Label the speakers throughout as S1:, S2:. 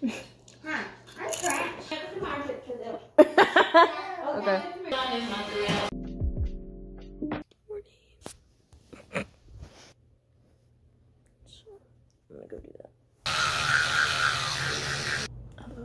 S1: Huh? I'm trash.
S2: Okay. I'm gonna go do that. Hello.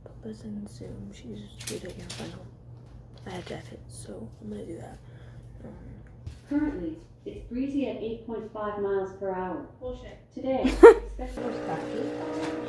S2: Papa's in Zoom. She's taking her final. I had jacket, so I'm gonna do that.
S3: Currently, it's breezy at 8.5 miles per hour.
S1: Bullshit.
S3: Today, expect those about 8 hours.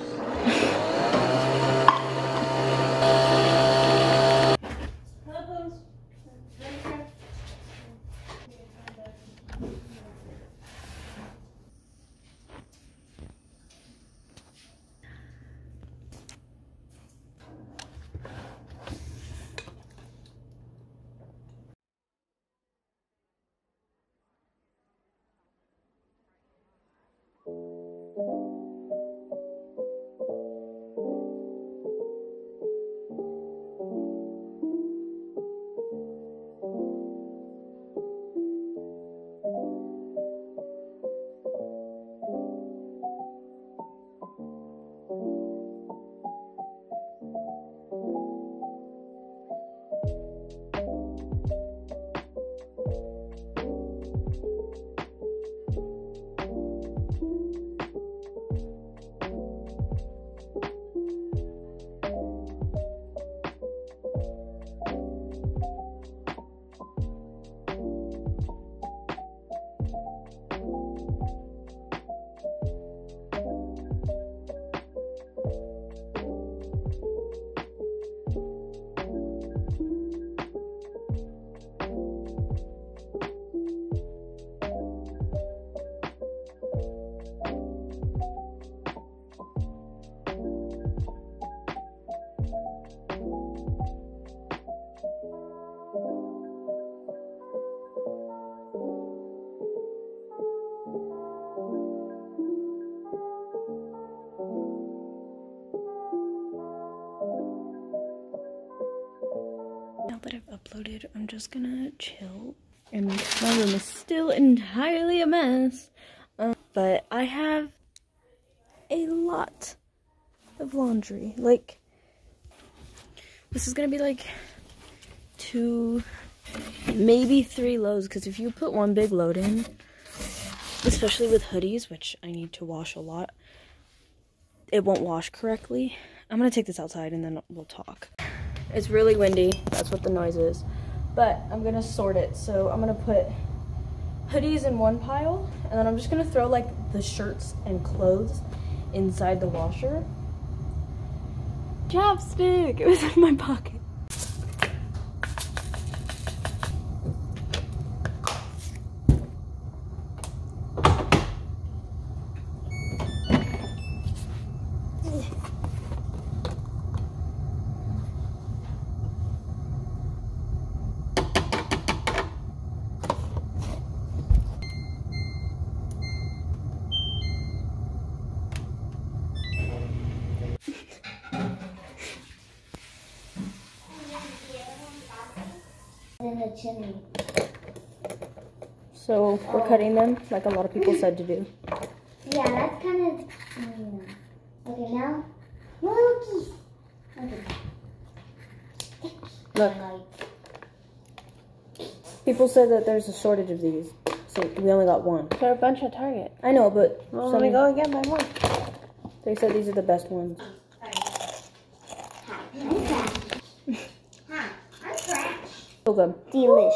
S2: Now that I've uploaded, I'm just gonna chill. And my room is still entirely a mess. But I have a lot of laundry. Like, this is gonna be like 2, maybe 3 loads. Because if you put one big load in, especially with hoodies, which I need to wash a lot, it won't wash correctly. I'm gonna take this outside and then we'll talk. It's really windy, that's what the noise is. But I'm gonna sort it. So I'm gonna put hoodies in one pile, and then I'm just gonna throw like the shirts and clothes inside the washer. Chapstick! It was in my pocket.
S1: In the chimney.
S2: So we're cutting them like a lot of people said to do.
S1: Yeah, that's kind of. Okay, now. Monkeys. Okay.
S2: Look, people said that there's a shortage of these, so we only got one.
S4: There are a bunch at Target.
S2: I know, but
S4: Well, let me go again by one.
S2: They said these are the best ones. So good.
S1: Delish.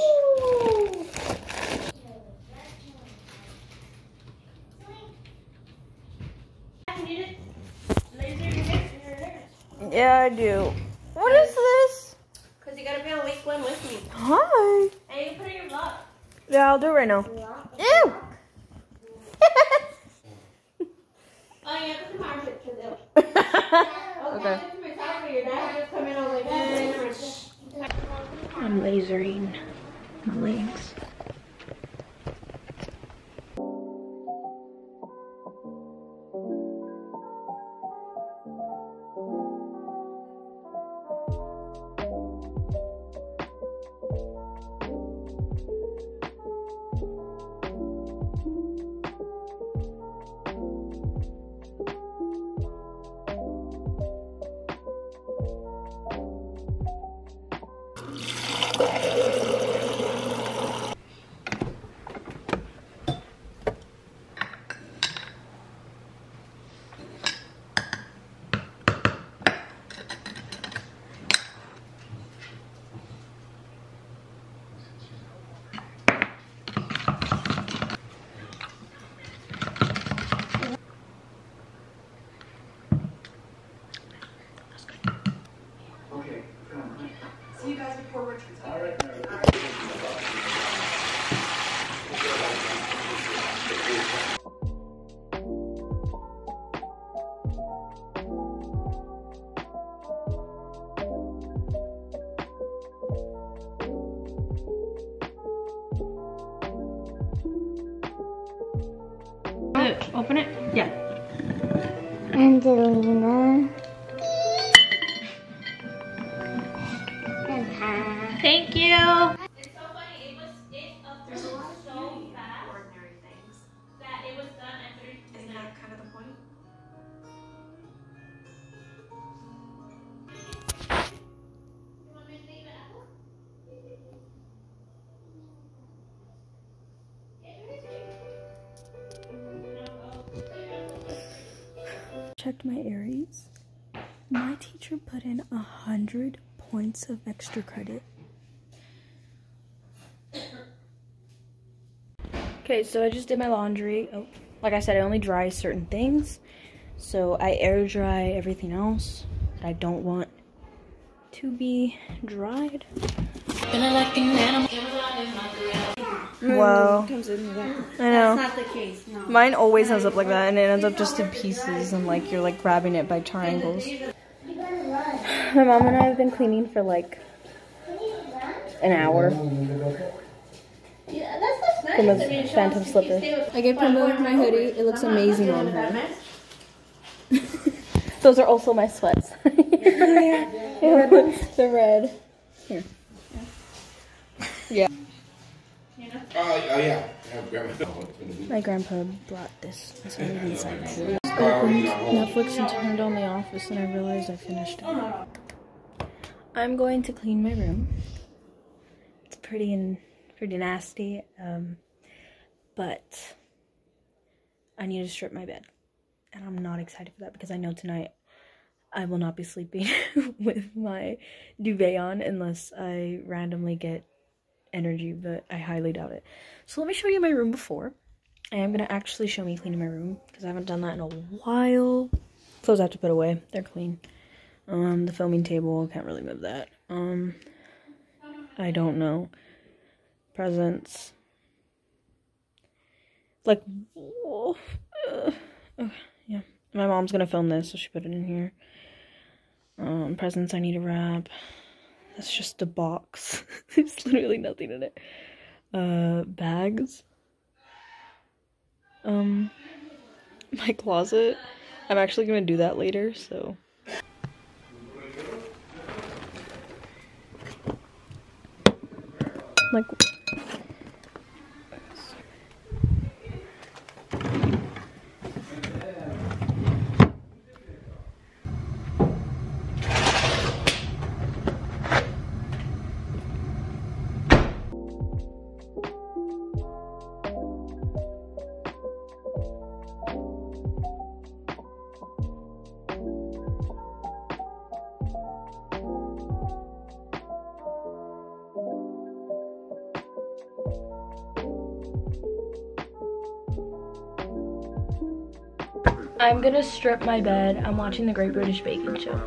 S2: Yeah, I do. What is this?
S4: Because you gotta be on week 1 with me.
S2: Hi.
S4: And you put it in your vlog.
S2: Yeah, I'll do it right now. Ew.
S4: Oh, yeah, put some armpit to them.
S2: Okay.
S4: Your dad just come in and was like,
S2: I'm lasering my legs.
S4: guys before Richard's.
S5: All right.
S2: Open it? Yeah.
S1: Angelina. And hi.
S2: Thank you.
S6: It's so funny. It
S4: There's a lot of
S6: so
S4: beauty in
S6: fast
S4: ordinary things.
S6: that it was done at 3.
S4: Isn't that kind of the point?
S6: You want me to leave it out?
S2: Checked my Aries. My teacher put in 100 points of extra credit. Okay, so I just did my laundry. Oh, like I said, I only dry certain things. So I air dry everything else that I don't want to be dried. Whoa. I know.
S1: That's not the case, no.
S2: Mine always ends up like that, and it ends up just in pieces, and like you're like grabbing it by triangles. My mom and I have been cleaning for like an hour.
S1: Yeah, that's
S2: From
S1: nice.
S2: a phantom slipper. I gave Pimbo my hoodie. It looks amazing on her. Those are also my sweats. The red. Here. Yeah.
S5: Oh yeah.
S2: My grandpa brought this. That's what it inside. Opened Netflix and turned on The Office, and I realized I finished it. I'm going to clean my room. It's pretty nasty, but I need to strip my bed, and I'm not excited for that because I know tonight I will not be sleeping with my duvet on unless I randomly get energy, but I highly doubt it. So let me show you my room before. I am gonna actually show me cleaning my room because I haven't done that in a while. Clothes I have to put away, they're clean. The filming table, can't really move that. I don't know. Presents. Like, yeah. My mom's gonna film this, so she put it in here. Presents I need to wrap. That's just a box. There's literally nothing in it. Bags. My closet. I'm actually gonna do that later, so. Like. I'm gonna strip my bed. I'm watching the Great British Baking Show.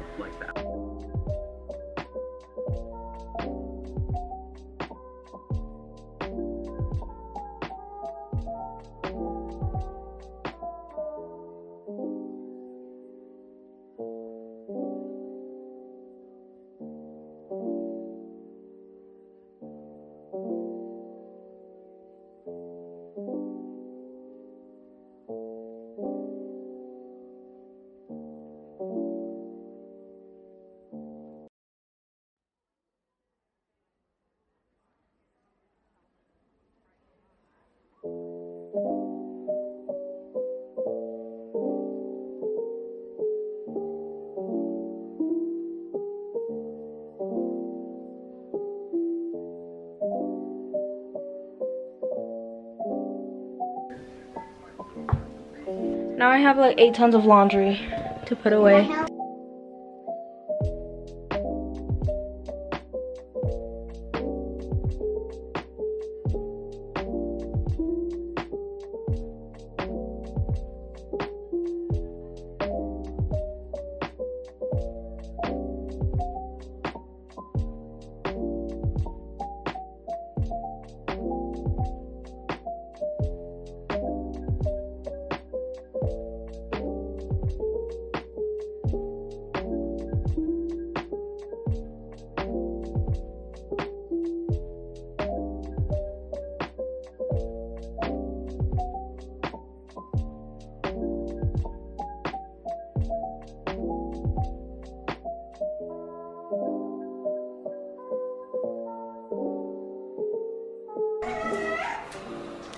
S2: Now I have like 8 tons of laundry to put away.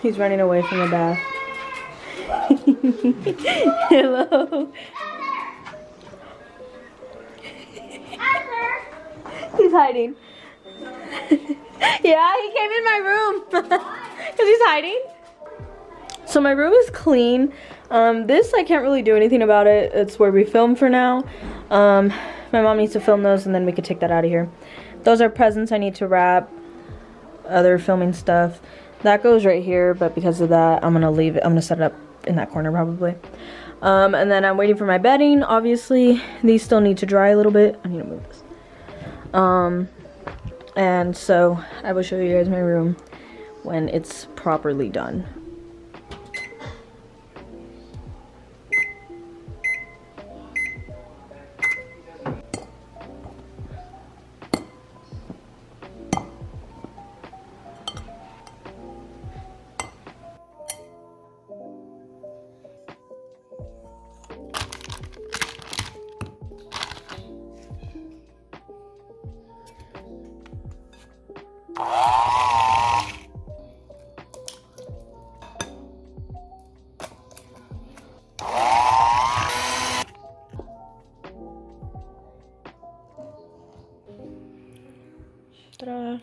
S2: He's running away from the bath. Hello. He's hiding. Yeah, he came in my room. Because he's hiding. So my room is clean. This, I can't really do anything about it. It's where we film for now. My mom needs to film those and then we could take that out of here. Those are presents I need to wrap. Other filming stuff. That goes right here, but because of that, I'm gonna leave it. I'm gonna set it up in that corner probably. And then I'm waiting for my bedding. Obviously, these still need to dry a little bit. I need to move this. And so I will show you guys my room when it's properly done. Ta-da.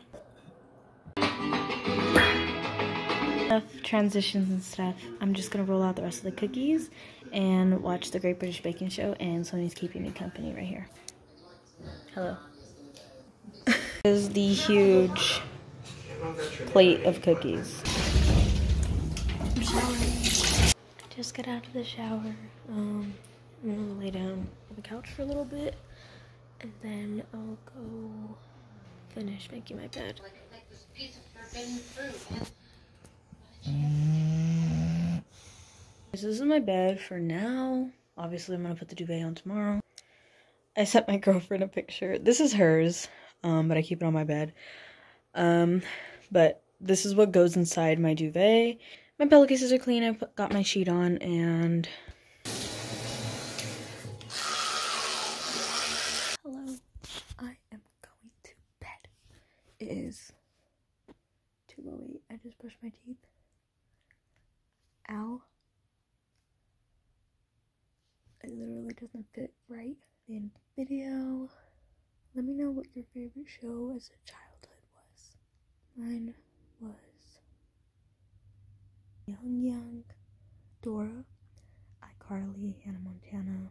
S2: Enough transitions and stuff. I'm just gonna roll out the rest of the cookies and watch the Great British Baking Show, and Sonny's keeping me company right here. Hello. This is the huge plate of cookies. Just got out of the shower. I'm gonna lay down on the couch for a little bit, and then I'll go finish making my bed. This is my bed for now. Obviously, I'm gonna put the duvet on tomorrow. I sent my girlfriend a picture. This is hers, but I keep it on my bed. But this is what goes inside my duvet. My pillowcases are clean. I got my sheet on, and hello. I am going to bed. It is 2:08. I just brushed my teeth. Ow. It literally doesn't fit right in video. Let me know what your favorite show as a childhood was. Mine was Young, Dora, iCarly, Hannah Montana,